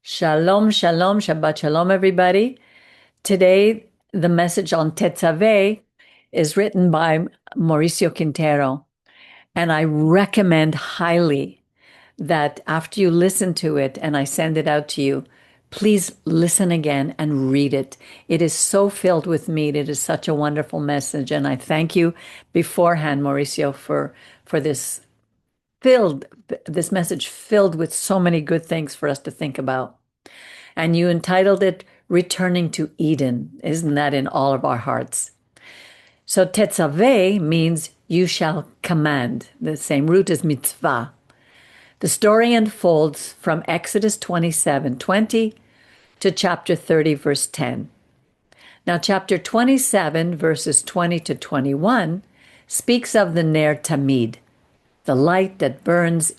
Shalom, shalom, Shabbat shalom, everybody. Today, the message on Tetzaveh is written by Maricio Quintero, and I recommend highly that after you listen to it and I send it out to you, please listen again and read it. It is so filled with meat. It is such a wonderful message, and I thank you beforehand, Mauricio, for this message filled with so many good things for us to think about. And you entitled it Returning to Eden. Isn't that in all of our hearts? So Tetzaveh means you shall command, the same root as mitzvah. The story unfolds from Exodus 27:20 to chapter 30, verse 10. Now, chapter 27, verses 20 to 21, speaks of the Ner Tamid, the light that burns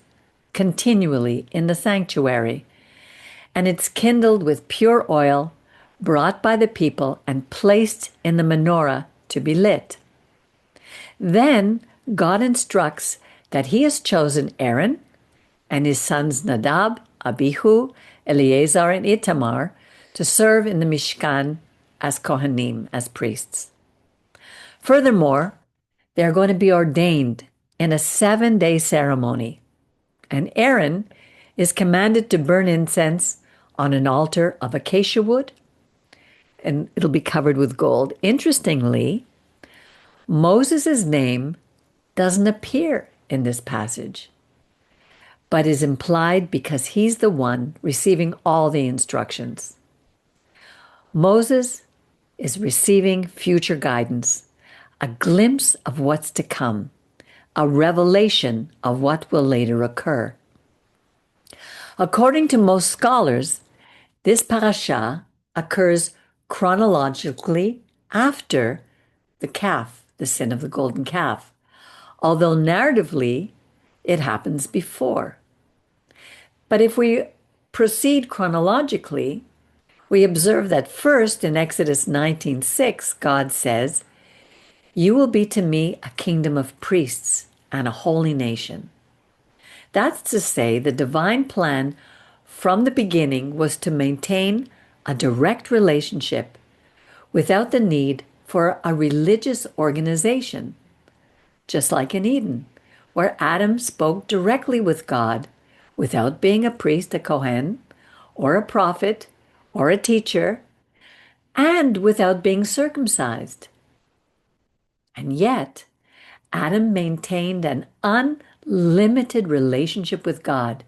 continually in the sanctuary, and it's kindled with pure oil brought by the people and placed in the menorah to be lit. Then God instructs that he has chosen Aaron and his sons Nadab, Abihu, Eleazar, and Itamar to serve in the Mishkan as Kohanim, as priests. Furthermore, they are going to be ordained in a 7-day ceremony, and Aaron is commanded to burn incense on an altar of acacia wood, and it'll be covered with gold. Interestingly, Moses' name doesn't appear in this passage, but is implied because he's the one receiving all the instructions. Moses is receiving future guidance, a glimpse of what's to come, a revelation of what will later occur. According to most scholars, this parasha occurs chronologically after the calf, the sin of the golden calf, although narratively it happens before. But if we proceed chronologically, we observe that first in Exodus 19:6, God says, "You will be to me a kingdom of priests and a holy nation." That's to say, the divine plan from the beginning was to maintain a direct relationship without the need for a religious organization, just like in Eden, where Adam spoke directly with God without being a priest, a Kohen, or a prophet, or a teacher, and without being circumcised. And yet, Adam maintained an unlimited relationship with God,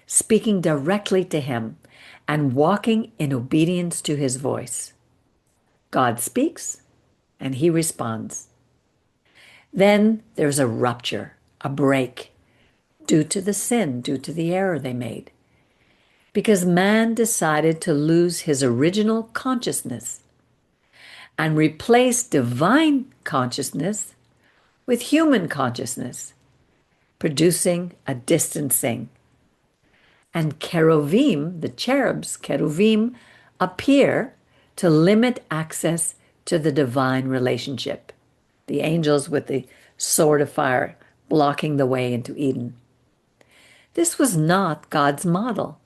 speaking directly to him and walking in obedience to his voice. God speaks, and he responds. Then there's a rupture, a break, due to the sin, due to the error they made, because man decided to lose his original consciousness and replace divine consciousness with human consciousness, producing a distancing. And cheruvim, the cherubs, cheruvim, appear to limit access to the divine relationship. The angels with the sword of fire blocking the way into Eden. This was not God's model.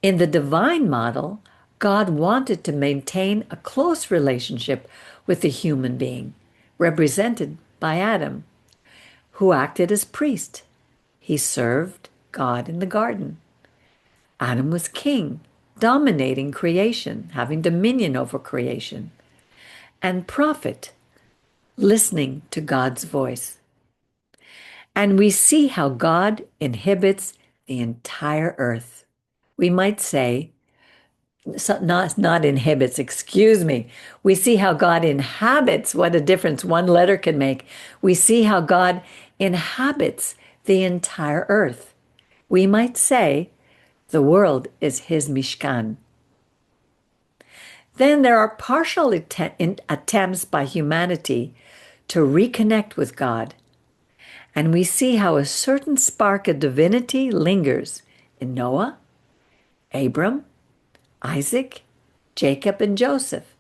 In the divine model, God wanted to maintain a close relationship with the human being, represented by Adam, who acted as priest. He served God in the garden. Adam was king, dominating creation, having dominion over creation, and prophet, listening to God's voice. And we see how God inhabits the entire earth. We might say, not inhibits, excuse me. We see how God inhabits, what a difference one letter can make. We see how God inhabits the entire earth. We might say the world is his Mishkan. Then there are partial attempts by humanity to reconnect with God. And we see how a certain spark of divinity lingers in Noah, Abram, Isaac, Jacob, and Joseph,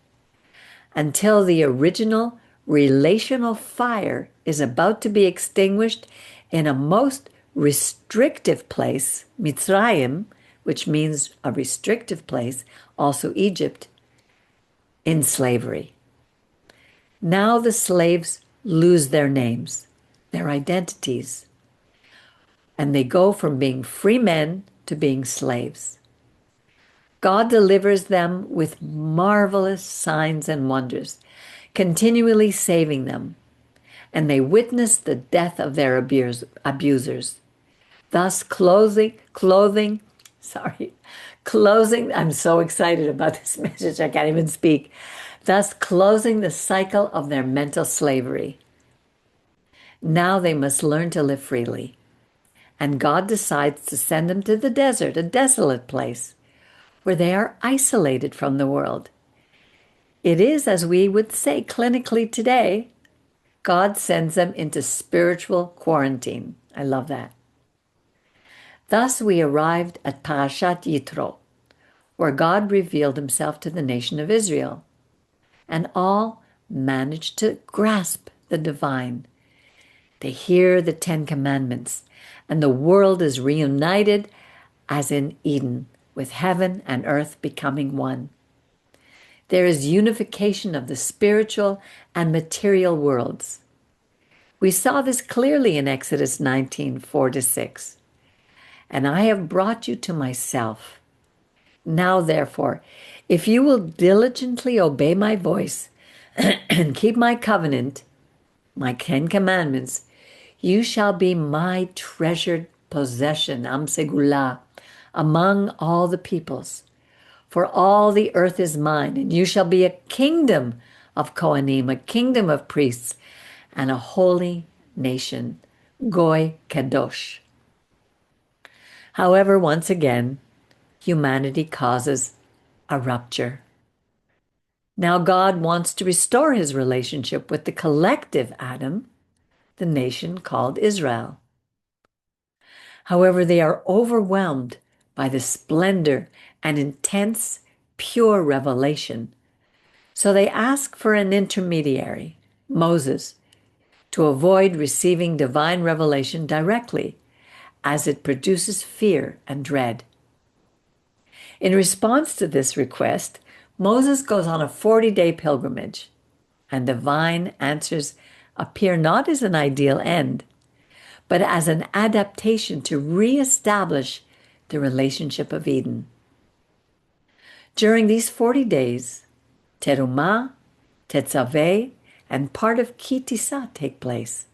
until the original relational fire is about to be extinguished in a most restrictive place, Mitzrayim, which means a restrictive place, also Egypt, in slavery. Now the slaves lose their names, their identities, and they go from being free men to being slaves. God delivers them with marvelous signs and wonders, continually saving them, and they witness the death of their abusers. Thus closing, I'm so excited about this message, I can't even speak. Thus closing the cycle of their mental slavery. Now they must learn to live freely. And God decides to send them to the desert, a desolate place, where they are isolated from the world. It is, as we would say clinically today, God sends them into spiritual quarantine. I love that. Thus we arrived at Parashat Yitro, where God revealed himself to the nation of Israel, and all managed to grasp the divine. They hear the Ten Commandments, and the world is reunited as in Eden, with heaven and earth becoming one. There is unification of the spiritual and material worlds. We saw this clearly in Exodus 19, 4-6. And I have brought you to myself. Now, therefore, if you will diligently obey my voice and keep my covenant, my 10 commandments, you shall be my treasured possession, Am Segula, among all the peoples. For all the earth is mine, and you shall be a kingdom of Kohanim, a kingdom of priests, and a holy nation, Goy Kadosh. However, once again, humanity causes a rupture. Now God wants to restore his relationship with the collective Adam, the nation called Israel. However, they are overwhelmed by the splendor and intense, pure revelation. So they ask for an intermediary, Moses, to avoid receiving divine revelation directly, as it produces fear and dread. In response to this request, Moses goes on a 40-day pilgrimage, and divine answers appear not as an ideal end, but as an adaptation to reestablish the relationship of Eden. During these 40 days, Terumah, Tetzaveh, and part of Ki Tisa take place.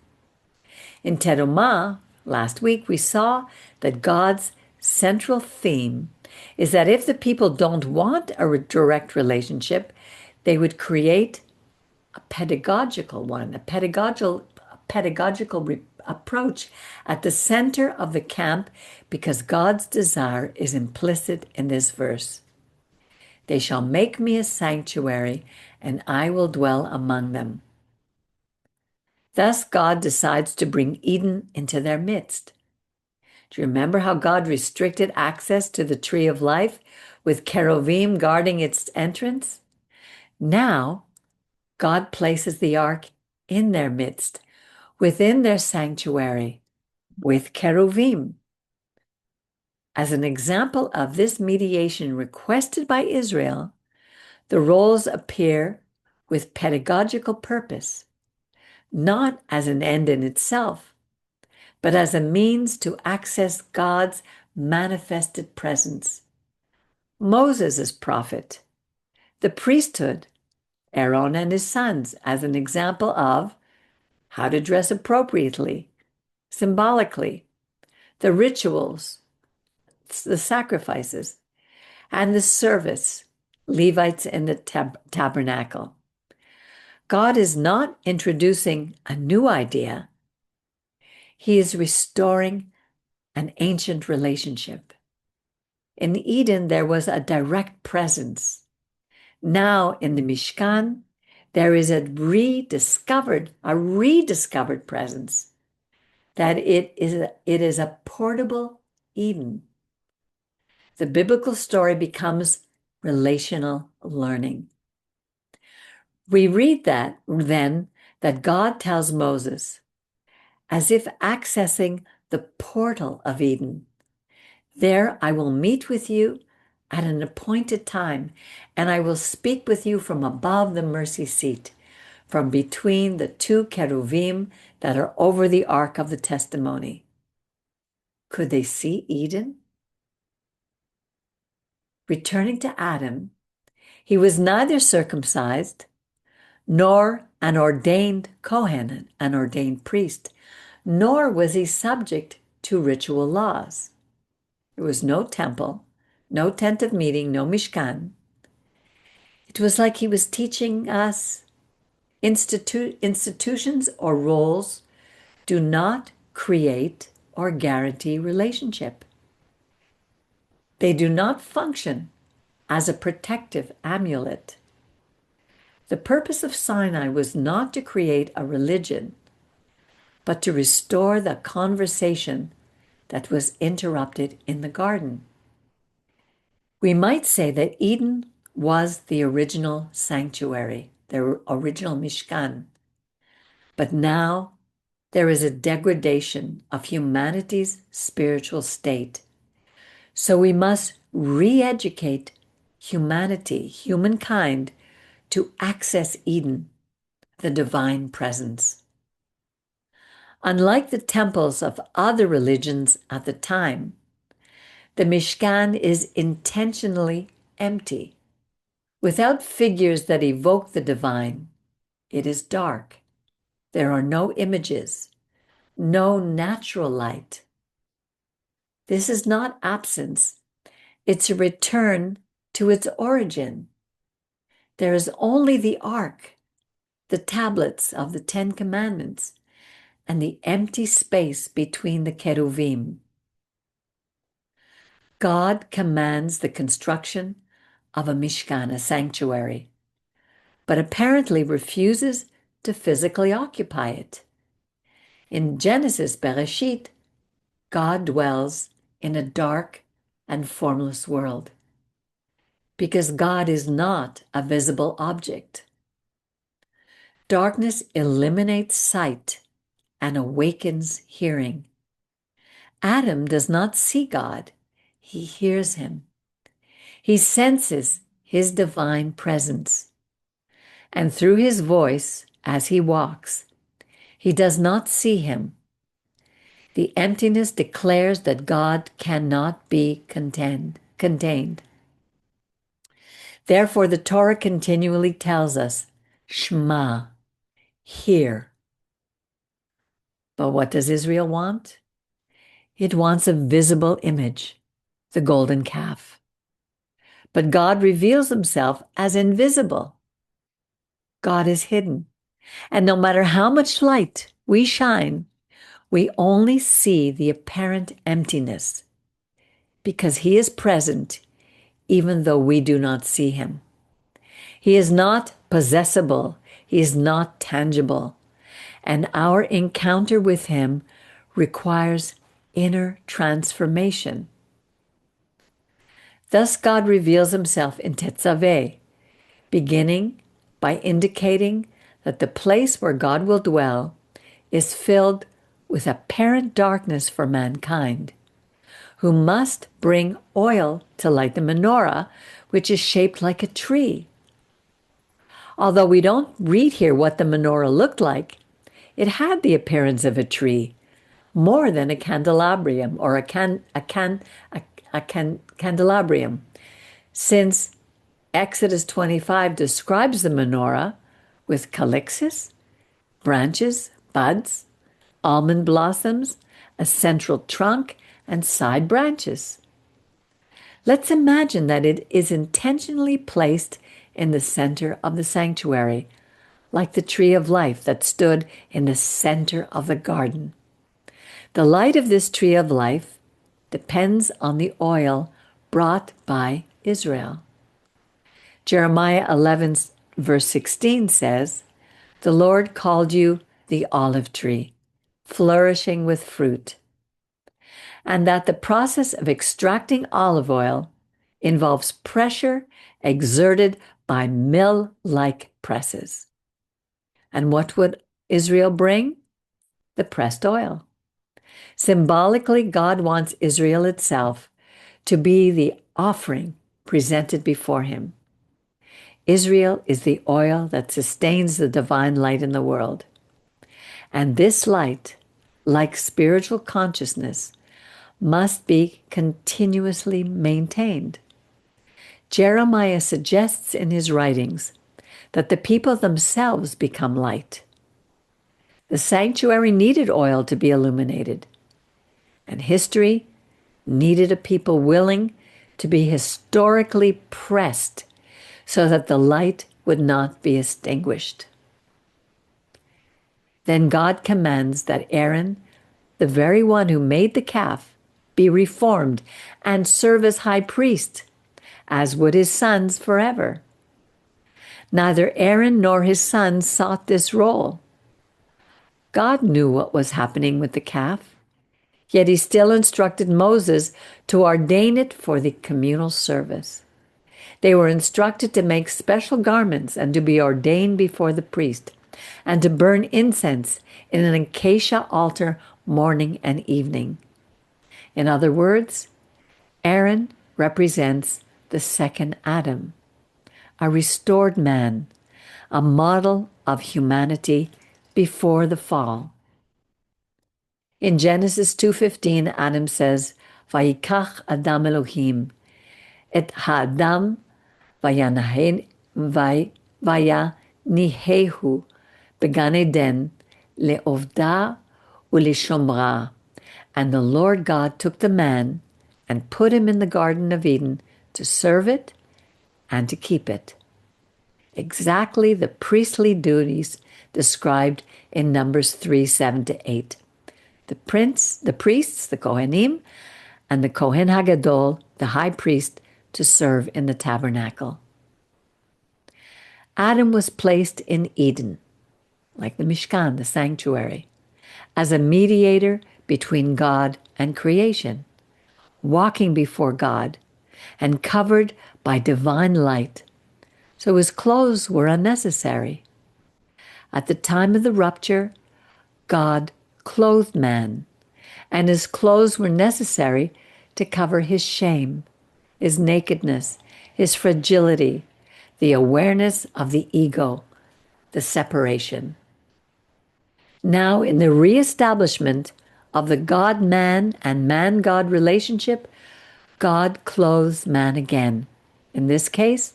In Terumah, last week, we saw that God's central theme is that if the people don't want a direct relationship, they would create a pedagogical one, a pedagogical approach at the center of the camp, because God's desire is implicit in this verse. They shall make me a sanctuary, and I will dwell among them. Thus, God decides to bring Eden into their midst. Do you remember how God restricted access to the tree of life with cherubim guarding its entrance? Now, God places the ark in their midst, within their sanctuary, with cherubim. As an example of this mediation requested by Israel, the roles appear with pedagogical purpose, not as an end in itself, but as a means to access God's manifested presence. Moses as prophet, the priesthood, Aaron and his sons as an example of how to dress appropriately, symbolically, the rituals, the sacrifices, and the service, Levites in the tabernacle. God is not introducing a new idea. He is restoring an ancient relationship. In Eden, there was a direct presence. Now in the Mishkan, there is a rediscovered presence, that it is a portable Eden. The biblical story becomes relational learning. We read that then that God tells Moses, as if accessing the portal of Eden, There I will meet with you at an appointed time, and I will speak with you from above the mercy seat, from between the two cheruvim that are over the ark of the testimony. Could they see Eden? Returning to Adam, he was neither circumcised nor an ordained Kohen, an ordained priest, nor was he subject to ritual laws. There was no temple, no tent of meeting, no Mishkan. It was like he was teaching us institutions or roles do not create or guarantee relationship. They do not function as a protective amulet. The purpose of Sinai was not to create a religion, but to restore the conversation that was interrupted in the garden. We might say that Eden was the original sanctuary, the original Mishkan. But now there is a degradation of humanity's spiritual state. So we must re-educate humanity, humankind, to access Eden, the divine presence. Unlike the temples of other religions at the time, the Mishkan is intentionally empty. Without figures that evoke the divine, it is dark. There are no images, no natural light. This is not absence. It's a return to its origin. There is only the ark, the tablets of the Ten Commandments, and the empty space between the cheruvim. God commands the construction of a Mishkan, a sanctuary, but apparently refuses to physically occupy it. In Genesis, Bereshit, God dwells in a dark and formless world because God is not a visible object. Darkness eliminates sight and awakens hearing. Adam does not see God, he hears him. He senses his divine presence. And through his voice, as he walks, he does not see him. The emptiness declares that God cannot be contained. Therefore, the Torah continually tells us, Shema, hear. But what does Israel want? It wants a visible image, the golden calf. But God reveals himself as invisible. God is hidden. And no matter how much light we shine, we only see the apparent emptiness because he is present even though we do not see him. He is not possessible. He is not tangible. And our encounter with him requires inner transformation. Thus, God reveals himself in Tetzaveh, beginning by indicating that the place where God will dwell is filled with apparent darkness for mankind, who must bring oil to light the menorah, which is shaped like a tree. Although we don't read here what the menorah looked like, it had the appearance of a tree, more than a candelabrum or a candelabrum, since Exodus 25 describes the menorah with calyxus, branches, buds, almond blossoms, a central trunk, and side branches. Let's imagine that it is intentionally placed in the center of the sanctuary, like the tree of life that stood in the center of the garden. The light of this tree of life depends on the oil brought by Israel. Jeremiah 11, verse 16 says, "The Lord called you the olive tree, flourishing with fruit," and that the process of extracting olive oil involves pressure exerted by mill-like presses. And what would Israel bring? The pressed oil. Symbolically, God wants Israel itself to be the offering presented before him. Israel is the oil that sustains the divine light in the world. And this light, like spiritual consciousness, must be continuously maintained. Jeremiah suggests in his writings that the people themselves become light. The sanctuary needed oil to be illuminated, and history needed a people willing to be historically pressed so that the light would not be extinguished. Then God commands that Aaron, the very one who made the calf, be reformed and serve as high priest, as would his sons forever. Neither Aaron nor his sons sought this role. God knew what was happening with the calf, yet he still instructed Moses to ordain it for the communal service. They were instructed to make special garments and to be ordained before the priest, and to burn incense in an acacia altar morning and evening. In other words, Aaron represents the second Adam, a restored man, a model of humanity before the fall. In Genesis 2:15, Adam says, "Vayikach Adam Elohim et ha'adam vayanihehu began Eden le'ovda u'lishomra." And the Lord God took the man and put him in the Garden of Eden to serve it and to keep it. Exactly the priestly duties described in Numbers 3:7-8. The priests, the Kohanim, and the Kohen Hagadol, the high priest, to serve in the tabernacle. Adam was placed in Eden, like the Mishkan, the sanctuary, as a mediator between God and creation, walking before God and covered by divine light, so his clothes were unnecessary. At the time of the rupture, God clothed man, and his clothes were necessary to cover his shame, his nakedness, his fragility, the awareness of the ego, the separation. Now, in the reestablishment of the God-man and man-God relationship, God clothes man again. In this case,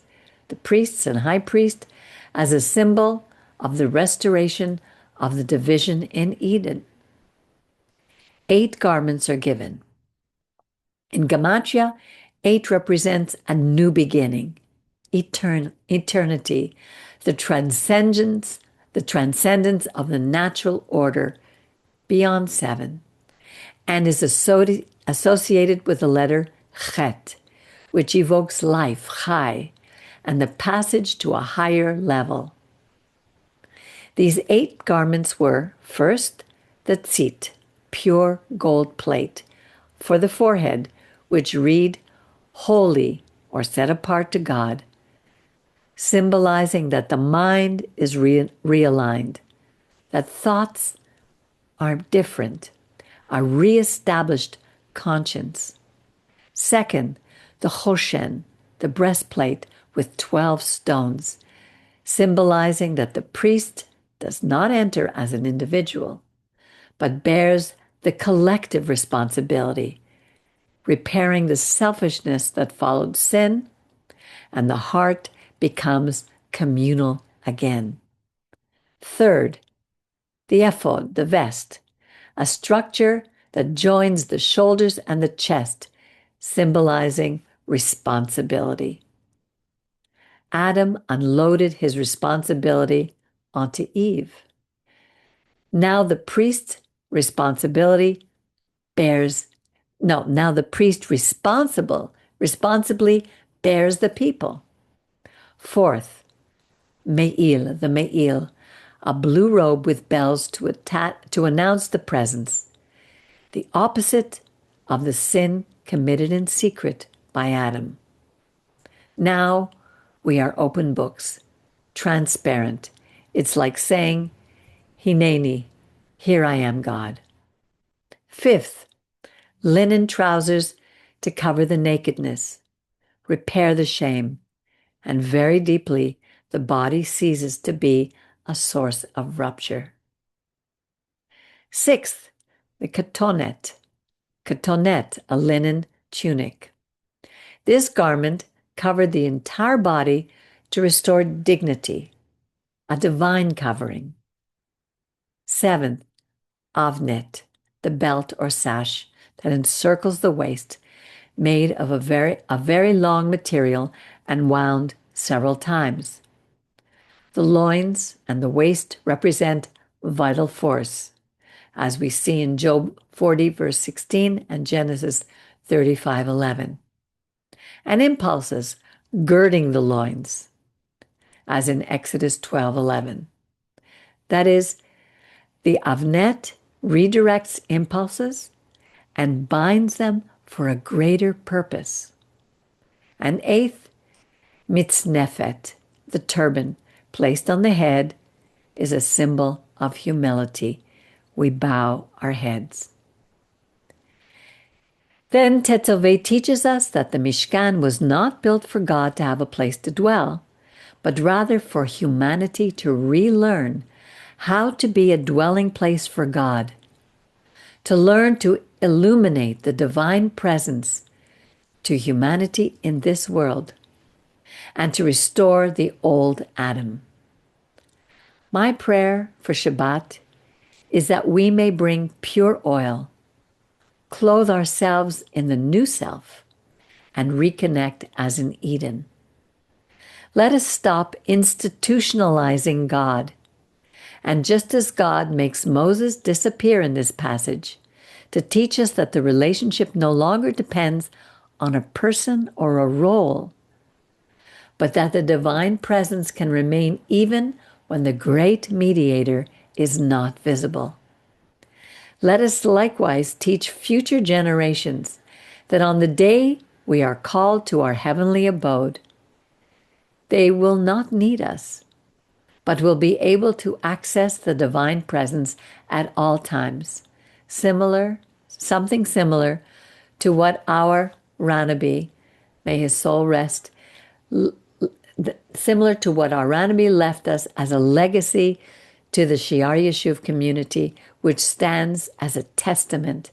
the priests and high priest as a symbol of the restoration of the division in Eden. 8 garments are given. In Gematria, 8 represents a new beginning, eternity, the transcendence of the natural order beyond 7, and is associated with the letter Chet, which evokes life, Chai, and the passage to a higher level. These 8 garments were, first, the tzit, pure gold plate, for the forehead, which read, holy, or set apart to God, symbolizing that the mind is realigned, that thoughts are different, a reestablished conscience. Second, the choshen, the breastplate with 12 stones, symbolizing that the priest does not enter as an individual, but bears the collective responsibility, repairing the selfishness that followed sin, and the heart becomes communal again. Third, the ephod, the vest, a structure that joins the shoulders and the chest, symbolizing responsibility. Adam unloaded his responsibility onto Eve. Now the priest responsibly bears the people. Fourth, Me'il, the Me'il, a blue robe with bells to announce the presence, the opposite of the sin committed in secret by Adam. Now we are open books, transparent. It's like saying, Hineni, here I am, God. Fifth, linen trousers to cover the nakedness, repair the shame, and very deeply, the body ceases to be a source of rupture. Sixth, the katonet. Katonet, a linen tunic. This garment covered the entire body to restore dignity, a divine covering. Seventh, avnet, the belt or sash that encircles the waist, made of a very long material and wound several times. The loins and the waist represent vital force, as we see in Job 40, verse 16, and Genesis 35:11. And impulses girding the loins, as in Exodus 12:11. That is, the avnet redirects impulses and binds them for a greater purpose. And eighth, mitznefet, the turban placed on the head, is a symbol of humility. We bow our heads. Then Tetzaveh teaches us that the Mishkan was not built for God to have a place to dwell, but rather for humanity to relearn how to be a dwelling place for God, to learn to illuminate the divine presence to humanity in this world, and to restore the old Adam. My prayer for Shabbat is that we may bring pure oil, clothe ourselves in the new self, and reconnect as in Eden. Let us stop institutionalizing God. And just as God makes Moses disappear in this passage to teach us that the relationship no longer depends on a person or a role, but that the divine presence can remain even when the great mediator is not visible. Let us likewise teach future generations that on the day we are called to our heavenly abode, they will not need us, but will be able to access the divine presence at all times. Something similar to what our Ranebi, may his soul rest, similar to what our Ranebi left us as a legacy to the Shear Yashuv community, which stands as a testament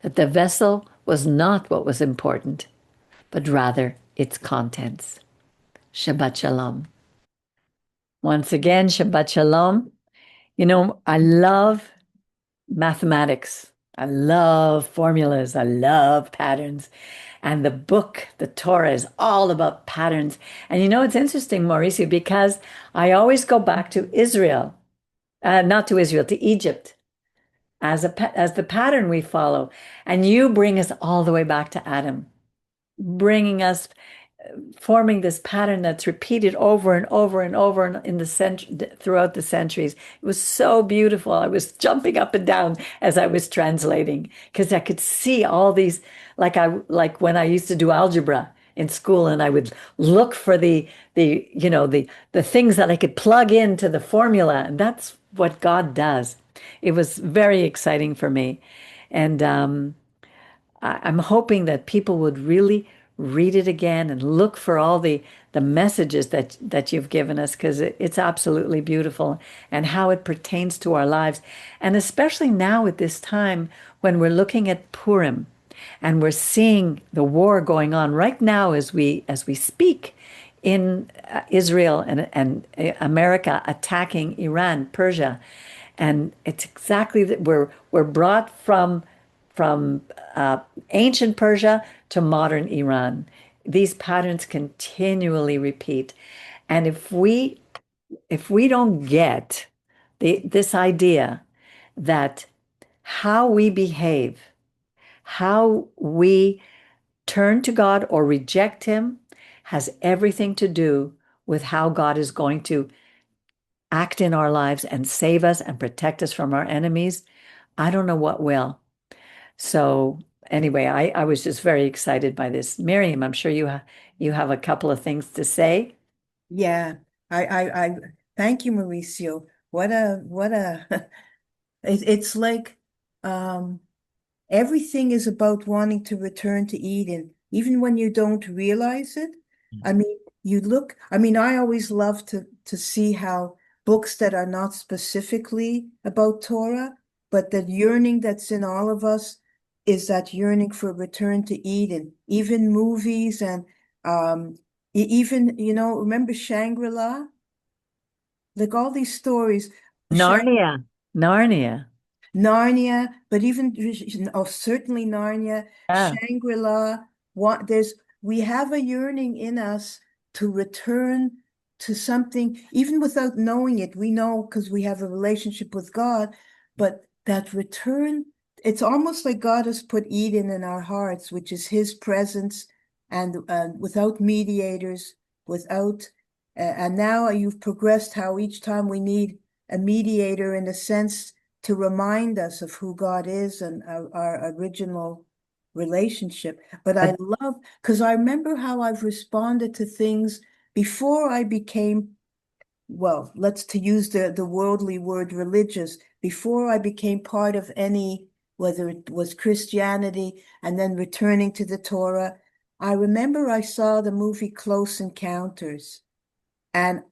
that the vessel was not what was important, but rather its contents. Shabbat Shalom. Once again, Shabbat Shalom. You know, I love mathematics. I love formulas. I love patterns. And the book, the Torah, is all about patterns. And you know, it's interesting, Mauricio, because I always go back to Israel, not to Israel, to Egypt as the pattern we follow. And you bring us all the way back to Adam, bringing us forming this pattern that's repeated over and over and over in the throughout the centuries. It was so beautiful. I was jumping up and down as I was translating because I could see all these, like when I used to do algebra in school, and I would look for the things that I could plug into the formula, and that's what God does. It was very exciting for me, and I'm hoping that people would really read it again and look for all the messages that you've given us, because it's absolutely beautiful, and how it pertains to our lives. And especially now at this time when we're looking at Purim and we're seeing the war going on right now as we speak in Israel and America attacking Iran, Persia. And it's exactly that we're brought from ancient Persia to modern Iran. These patterns continually repeat. And if we don't get this idea that how we behave, how we turn to God or reject Him, has everything to do with how God is going to act in our lives and save us and protect us from our enemies, I don't know what will. So anyway, I was just very excited by this. Miriam, I'm sure you have a couple of things to say. Yeah, I thank you, Mauricio. What a it's like um everything is about wanting to return to Eden, even when you don't realize it. I mean, you look, I mean, I always love to see how books that are not specifically about Torah, but the yearning that's in all of us is that yearning for return to Eden. Even movies and even, remember Shangri-La? Like all these stories, Narnia. Narnia. Narnia, but even certainly Narnia, Yeah. Shangri-La. We have a yearning in us to return to something, even without knowing it. We know because we have a relationship with God, but that return, it's almost like God has put Eden in our hearts, which is His presence, and without mediators, without, and now you've progressed how each time we need a mediator in a sense to remind us of who God is and our original relationship. But I But love, because I remember how I've responded to things before I became, well, let's to use the worldly word religious, before I became part of any, whether it was Christianity and then returning to the Torah. I remember I saw the movie Close Encounters, and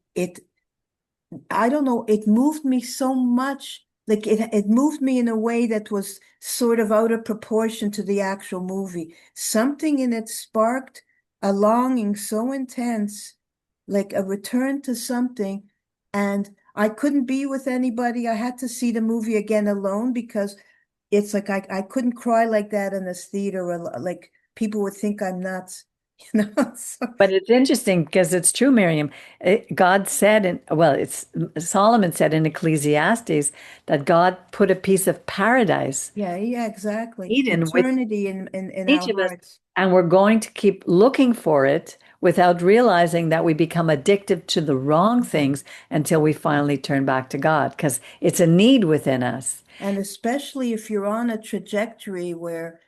I don't know, it moved me so much. Like it moved me in a way that was sort of out of proportion to the actual movie. Something in it sparked a longing so intense, like a return to something. And I couldn't be with anybody. I had to see the movie again alone because it's like I couldn't cry like that in this theater, or like people would think I'm nuts, you know. So, but it's interesting because it's true, Miriam. God said well, it's Solomon said in Ecclesiastes that God put a piece of paradise, yeah, yeah, exactly. Eden, with Eternity in each our of us, hearts. and we're going to keep looking for it without realizing that we become addicted to the wrong things until we finally turn back to God because it's a need within us. And especially if you're on a trajectory where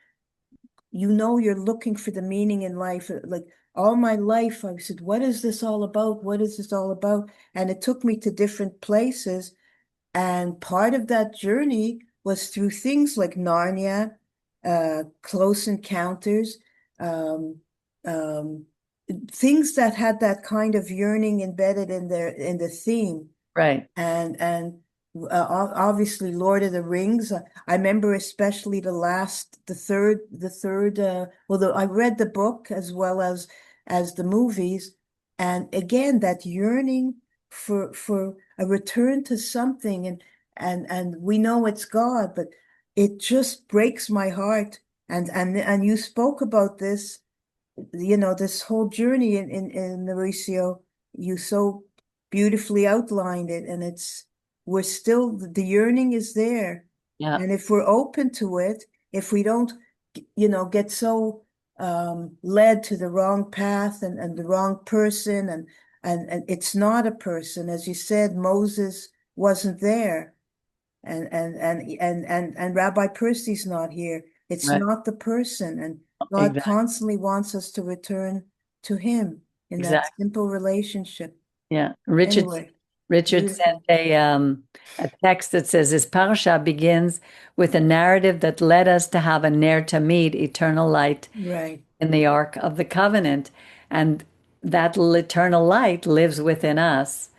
you're looking for the meaning in life. Like all my life, I said, what is this all about? What is this all about? And it took me to different places. And part of that journey was through things like Narnia, Close Encounters, um, um, things that had that kind of yearning embedded in the theme. Right, And obviously Lord of the Rings. I remember especially the third. I read the book as well as the movies, and again that yearning for a return to something, and we know it's God, but it just breaks my heart. And you spoke about this, this whole journey in Mauricio, you so beautifully outlined it, and we're still, the yearning is there. yeah, And if we're open to it, if we don't, get so led to the wrong path and the wrong person, and it's not a person, as you said, Moses wasn't there, and Rabbi Percy's not here. It's right, not the person, and God exactly, constantly wants us to return to Him in that exactly. simple relationship. Yeah, Anyway, Richard sent beautiful. a text that says this parasha begins with a narrative that led us to have a ner tamid, eternal light Right. in the Ark of the Covenant, and that eternal light lives within us.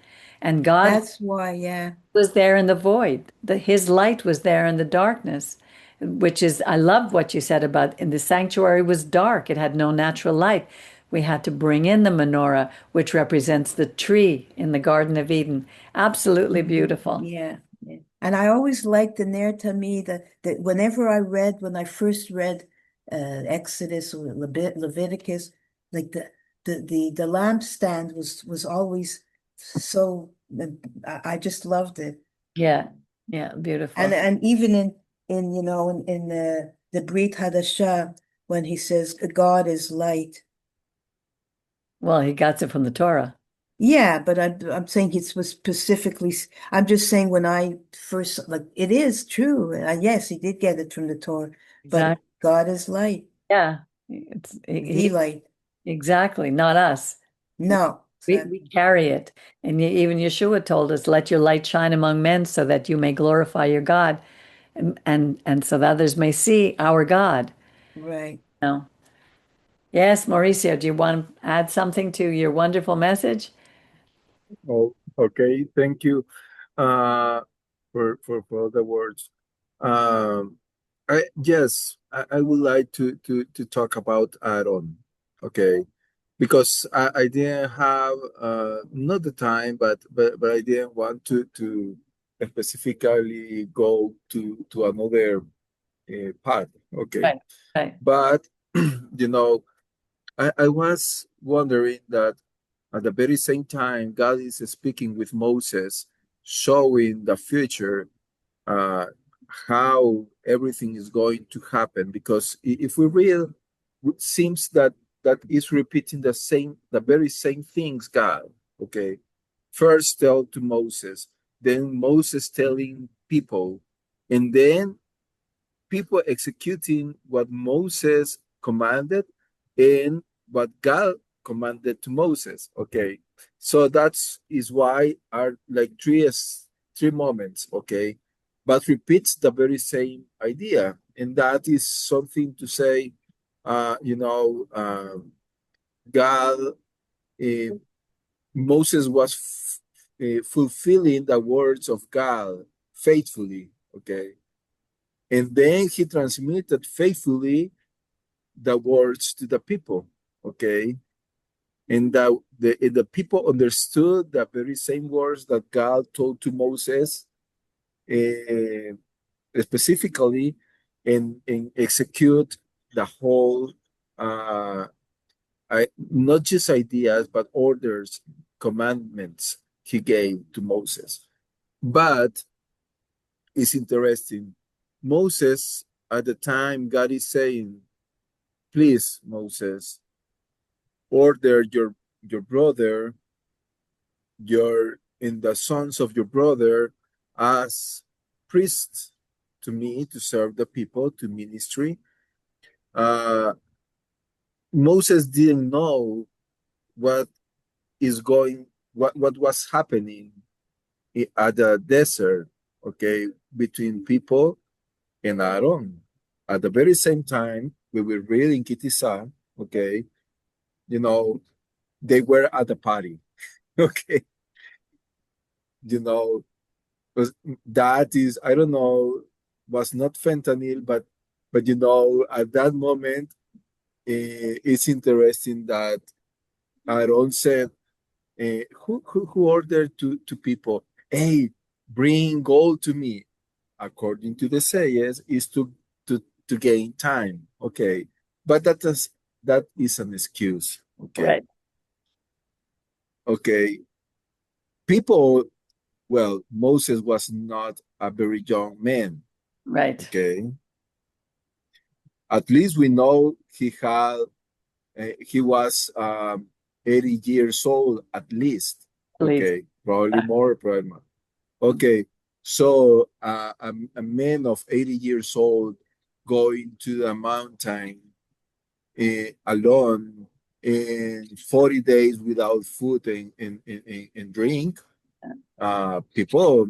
And God That's why, yeah. was there in the void. His light was there in the darkness, which is, I love what you said about in the sanctuary was dark. It had no natural light. We had to bring in the menorah, which represents the tree in the Garden of Eden. Absolutely beautiful. Yeah. Yeah. And I always liked the Ner Tamid, that whenever when I first read Exodus or Leviticus, like the lampstand was always so, I just loved it. Yeah, yeah, And beautiful. even in the Brit Hadashah, when he says God is light. Well, he got it from the Torah. Yeah, but I'm saying it was specifically. I'm just saying when I first, like, it is true. Yes, he did get it from the Torah, but Exactly. God is light, Yeah, the light. exactly, not us. No, We carry it. And even Yeshua told us, let your light shine among men so that you may glorify your God. and so that others may see our God. Right. No. Yes, Mauricio, do you want to add something to your wonderful message? Oh, okay. Thank you uh, for all the words. Um, I would like to talk about Aaron. Okay, because I didn't have not the time, but I didn't want to specifically go to another part. Okay, Right, right, but you know, I was wondering that at the very same time, God is speaking with Moses, showing the future, uh, how everything is going to happen. Because if we read, it seems that that is repeating the very same things. God, okay, first tell to Moses, then Moses telling people, and then people executing what Moses commanded and what God commanded to Moses. Okay, so that's is why are like three moments. Okay, but repeats the very same idea, and that is something to say. God, uh, Moses was fulfilling the words of God faithfully. Okay, and then he transmitted faithfully the words to the people. Okay, and the people understood the very same words that God told to Moses, uh, specifically, and execute the whole, not just ideas but orders, commandments he gave to Moses. But it's interesting, Moses, at the time God is saying, please, Moses, order your brother, your and the sons of your brother as priests to me, to serve the people, to ministry. Uh, Moses didn't know what what was happening at the desert, okay, between people and Aaron. At the very same time, we were reading Kitisa, okay, you know, they were at the party. Okay, you know, was that is, I don't know, was not fentanyl, but at that moment, it's interesting that Aaron said, who ordered to people, hey, bring gold to me, according to the sayers, is to gain time. Okay, but that is an excuse. Okay, right, okay, people. Well, Moses was not a very young man. right. Okay, at least we know he was 80 years old at least. Please. Okay, probably more, probably more. Okay, so a man of 80 years old going to the mountain alone in 40 days without food and drink, people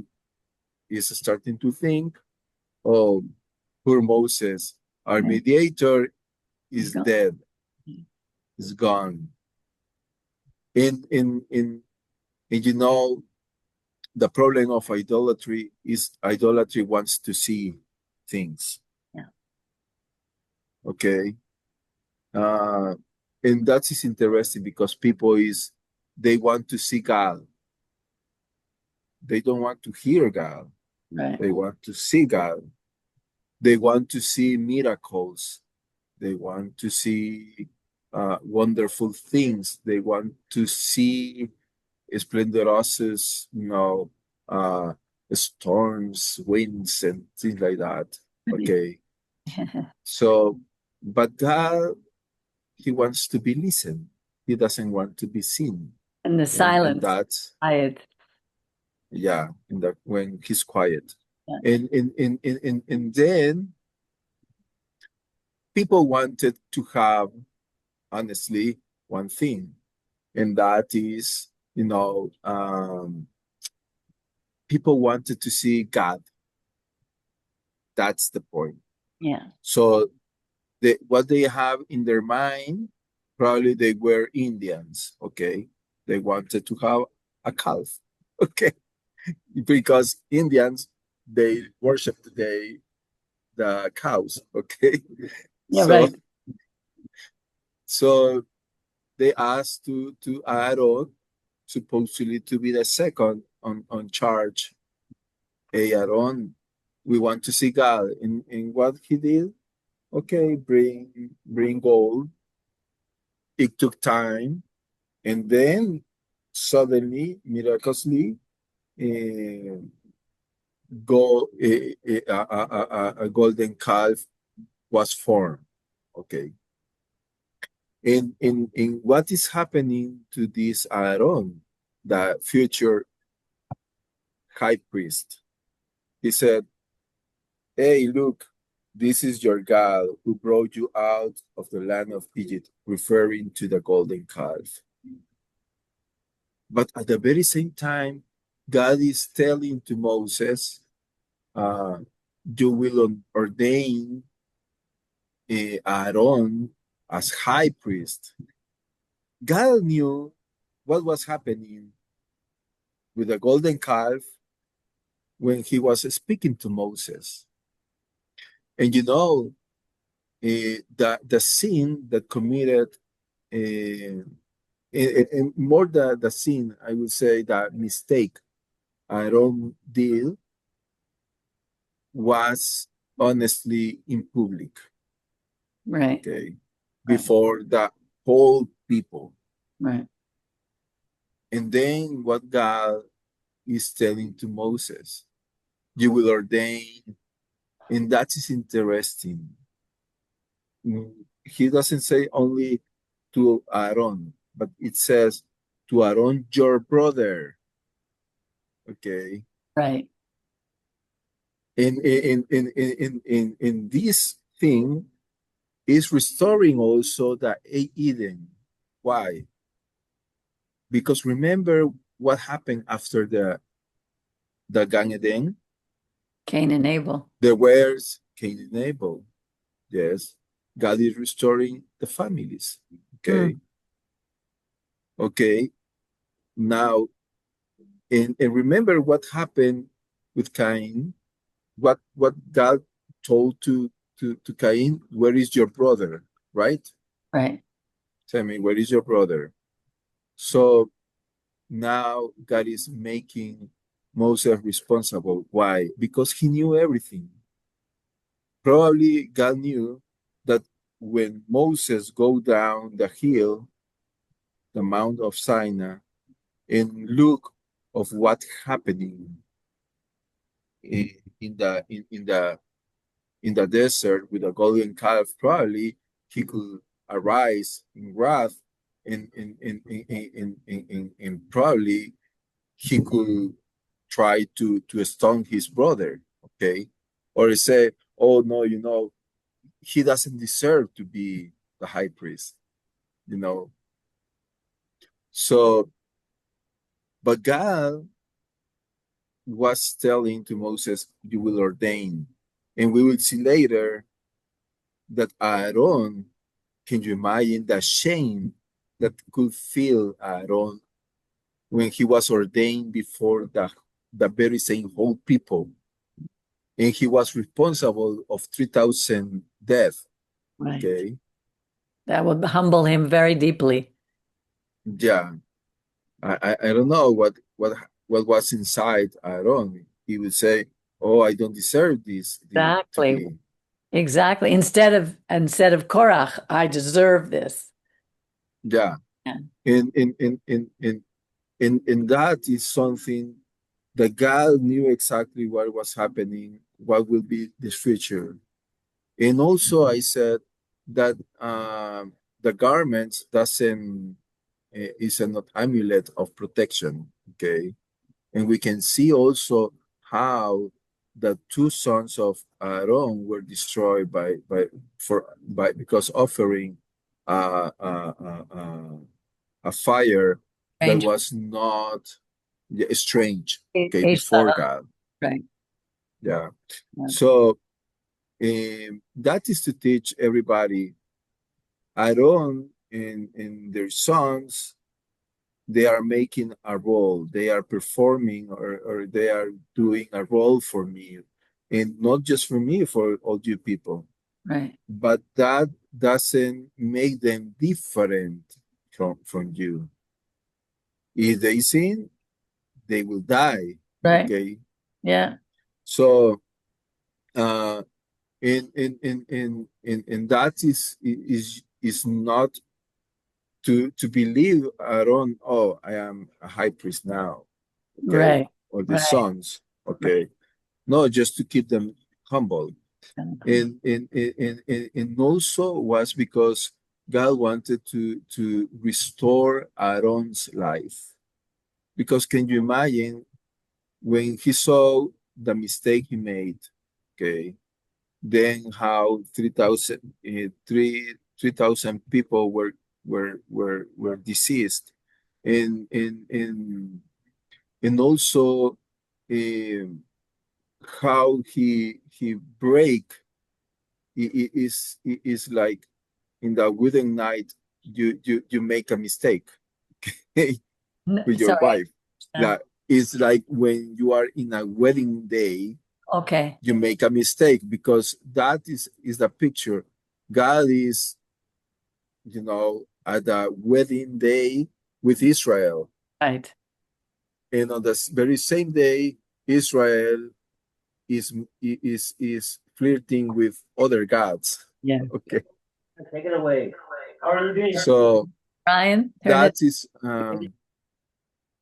is starting to think, oh, poor Moses, our Yeah, mediator he's is gone. dead, is gone. And the problem of idolatry is idolatry wants to see things. Yeah, Okay. Uh, and that is interesting because people is they want to see God. They don't want to hear God. right. They want to see God. They want to see miracles. They want to see wonderful things. They want to see splendorous, uh, storms, winds, and things like that. Okay. So, but God, He wants to be listened. He doesn't want to be seen. And the And silence, that's, quiet. yeah, in the when He's quiet. Yeah, And then people wanted to have, honestly, one thing, and that is, people wanted to see God. That's the point. Yeah. So what they have in their mind, probably they were Indians, okay? They wanted to have a calf, okay? Because Indians, they worship the cows, okay? Yeah, right. So they asked to Aaron, supposedly to be the second on charge. Hey, Aaron, we want to see God. And what he did, okay, bring gold. It took time, and then suddenly, miraculously, uh, a golden calf was formed. Okay, and what is happening to this Aaron, the future high priest? He said, "Hey, look, this is your God who brought you out of the land of Egypt," referring to the golden calf. But at the very same time, God is telling to Moses, uh, you will ordain Aaron as high priest. God knew what was happening with the golden calf when he was speaking to Moses. And the sin that committed, and more the sin, I would say the mistake Aaron did was honestly in public, Right. okay, before the whole people. Right. And then what God is telling to Moses, you will ordain, and that is interesting. He doesn't say only to Aaron, but it says to Aaron, your brother. Okay. Right. In this thing is restoring also the Eden. Why? Because remember what happened after the Gan Eden? Cain and Abel. There was Cain and Abel. Yes. God is restoring the families. Okay. Okay. Now, and remember what happened with Cain, what God told to Cain, where is your brother? Right? Right. Tell me, where is your brother? So now God is making Moses responsible. Why? Because he knew everything. Probably God knew that when Moses go down the hill, the Mount of Sinai, and look of what happening in the desert with a golden calf, probably he could arise in wrath and probably he could try to stone his brother, okay? Or say, oh no, he doesn't deserve to be the high priest, you know. So, but God was telling to Moses, you will ordain. And we will see later that Aaron, can you imagine the shame that could feel Aaron when he was ordained before the very same whole people? And he was responsible of 3,000 deaths. Right. Okay. That would humble him very deeply. Yeah. I don't know what was inside Aaron. He would say, oh, I don't deserve this to Exactly. be. Exactly. Instead of Korach, I deserve this. Yeah. Yeah. And that is something that God knew exactly what was happening, what will be the future. And also I said that the garments doesn't is an amulet of protection. Okay. And we can see also how the two sons of Aaron were destroyed because offering a fire that Strange. was not strange, okay, A before subtle. God. Right. Yeah. Yeah. So That is to teach everybody. Aaron and their sons, they are making a role. They are performing or they are doing a role for me. And not just for me, for all you people. Right. But that doesn't make them different from you. If they sin, they will die. Right. Okay. Yeah. So and that is not to believe Aaron, oh, I am a high priest now, okay, Right. or the Right. sons, okay. No, just to keep them humble. And also was because God wanted to restore Aaron's life. Because can you imagine when he saw the mistake he made, okay, then how 3,000 people were deceased, and also um, how he break is like in the wedding night you make a mistake with your Sorry. wife. Like it's like when you are in a wedding day, Okay. you make a mistake because that is the picture. God is, at the wedding day with Israel, Right. and on the very same day, Israel is flirting with other gods. Yeah. Okay, Take it away. How are you doing? so Ryan, turn that it. is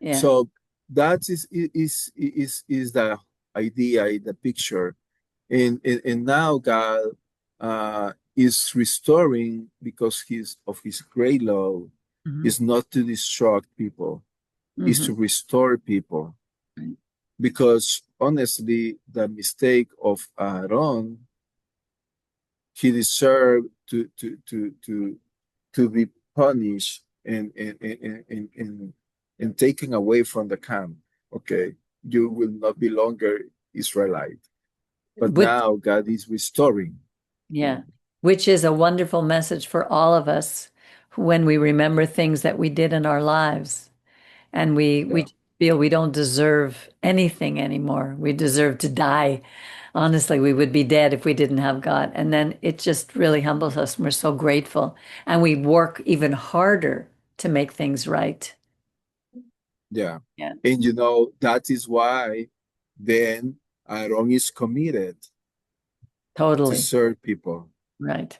Yeah. so that is the idea, the picture, and now God is restoring because of his great love. Mhm. Is not to destroy people, is to Mhm. restore people. Right. Because honestly, the mistake of Aaron, he deserved to be punished and taken away from the camp. Okay, you will not be longer Israelite. But Which, now God is restoring. yeah, which is a wonderful message for all of us when we remember things that we did in our lives and we Yeah. feel we don't deserve anything anymore. We deserve to die. Honestly, we would be dead if we didn't have God. And then it just really humbles us. And we're so grateful. And we work even harder to make things right. Yeah. Yeah. And that is why then Aaron is committed to Totally. serve people. Right.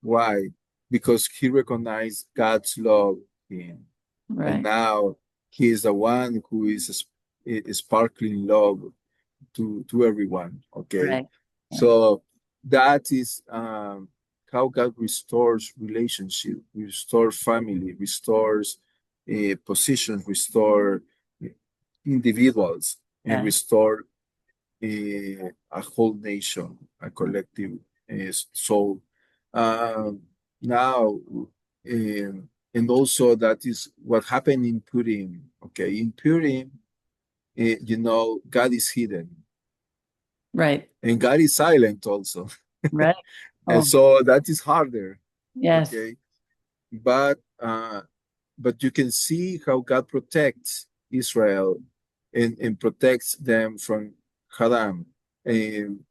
Why? Because he recognized God's love in him. And Right. now he is the one who is sparkling love to everyone. Okay. Right. Yeah. So that is how God restores relationship, restores family, restores positions, restore individuals, and Yeah. restore a whole nation, a collective soul. Um, now, and also that is what happened in Purim. Okay, in Purim, God is hidden Right. and God is silent also. Right. And Oh, so that is harder. yes. Okay, but you can see how God protects Israel and protects them from Haram. And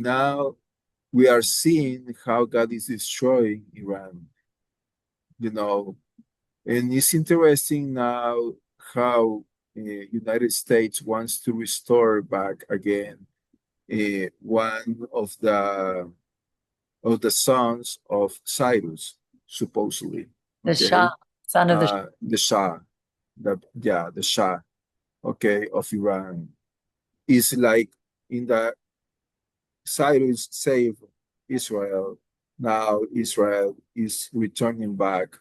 now we are seeing how God is destroying Iran, you know. And it's interesting now how United States wants to restore back again one of the sons of Cyrus, supposedly. The Shah, Okay, son of the the Shah, the Shah, okay, of Iran is like in the Cyrus saved Israel. Now Israel is returning back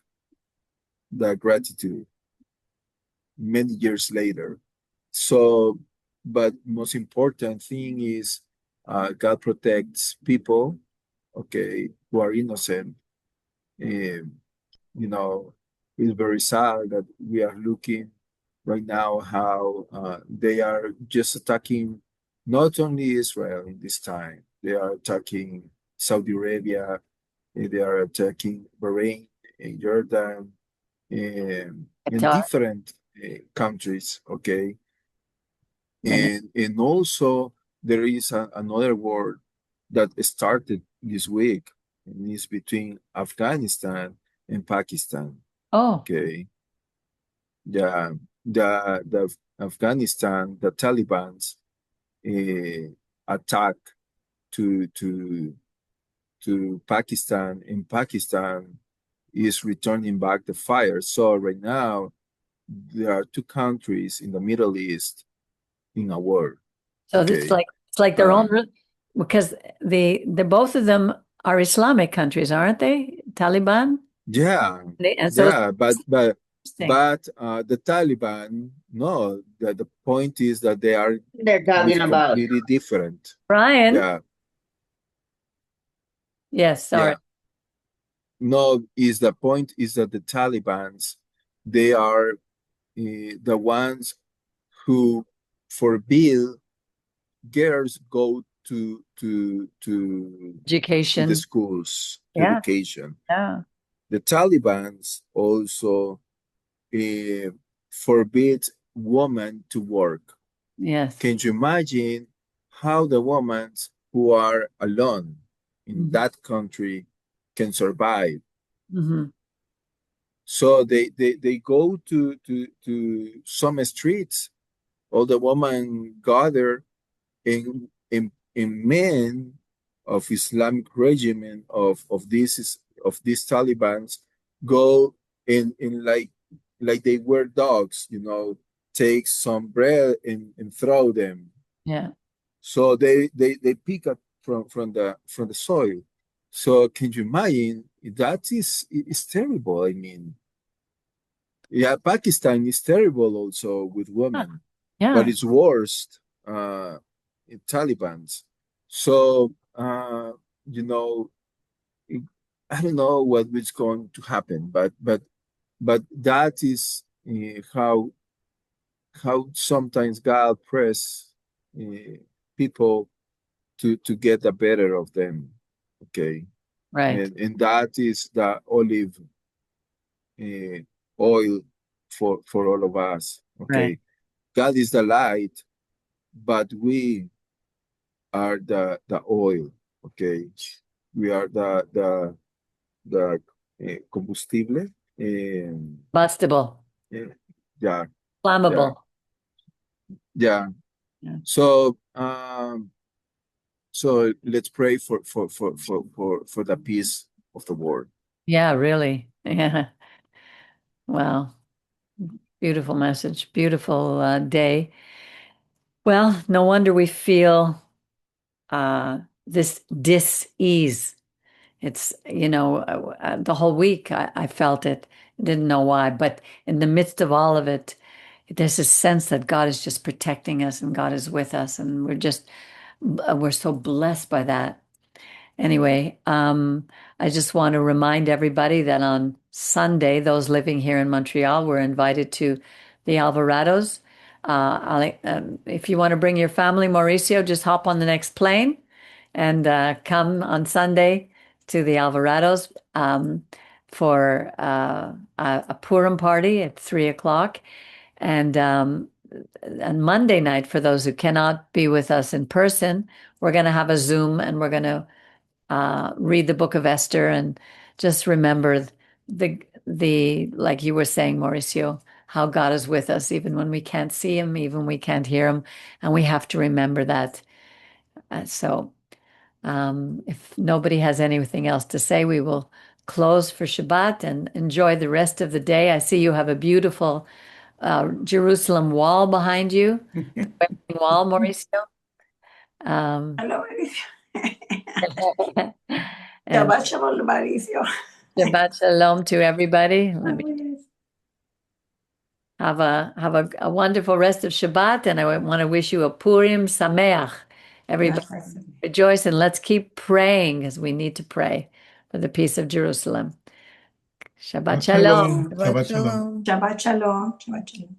the gratitude many years later. So, but most important thing is God protects people, okay, who are innocent. Um, it's very sad that we are looking right now how they are just attacking not only Israel in this time, They are attacking Saudi Arabia. They are attacking Bahrain and Jordan and in Qatar. different countries. Okay, Many. and also there is another war that started this week, and it's between Afghanistan and Pakistan. Oh, Okay, the Afghanistan, the Taliban's attack to to to Pakistan, and Pakistan is returning back the fire. So right now there are two countries in the Middle East in a war. so Okay. it's like their own Uh, because the both of them are Islamic countries, aren't they? Taliban? yeah, And so it's yeah, interesting. the Taliban, no, the point is that they are They're talking with about. completely different. Brian, Yeah, yes, sorry. yeah. No, is the point is that the Talibans, they are the ones who forbid girls go to the Education. schools to Yeah, education. yeah, The Talibans also forbid women to work. yes. Can you imagine how the women who are alone in that country can survive? Hmm. So they go to some streets. All the women gather in men of Islamic regime of these Talibans go in like they were dogs, take some bread and throw them. Yeah, So they pick up from the soil. So can you imagine that is terrible? I mean, yeah, Pakistan is terrible also with women, but yeah, it's worst in Taliban's. So you know, I don't know what is going to happen, but that is how sometimes God press people to get the better of them. Okay, right, and that is the olive uh, oil for all of us. right, Okay, God is the light, but we are the oil. Okay, we are the combustible. bustable, Eh, yeah, yeah, flammable. yeah. Yeah, So so let's pray for the peace of the world. yeah, really. Yeah. Well, beautiful message, beautiful day. Well, no wonder we feel this dis-ease. It's, the whole week I felt it. Didn't know why, but in the midst of all of it, there's a sense that God is just protecting us and God is with us, and we're so blessed by that. Anyway, I just want to remind everybody that on Sunday, those living here in Montreal were invited to the Alvarados. If you want to bring your family, Mauricio, just hop on the next plane and come on Sunday to the Alvarados for a Purim party at 3 o'clock. And on Monday night, for those who cannot be with us in person, we're going to have a Zoom and we're going to read the book of Esther and just remember the like you were saying, Mauricio, how God is with us even when we can't see him, even when we can't hear him, and we have to remember that. If nobody has anything else to say, we will close for Shabbat and enjoy the rest of the day. I see you have a beautiful Jerusalem wall behind you, wall, Mauricio. Um, Hello, and Shabbat Shalom, Maricio. Shabbat Shalom to everybody. Let me have a wonderful rest of Shabbat, and I want to wish you a Purim Sameach. Everybody rejoice, and let's keep praying as we need to pray for the peace of Jerusalem. Shabbat Shalom. Shabbat shalom. Shabbat Shalom. Shabbat Shalom.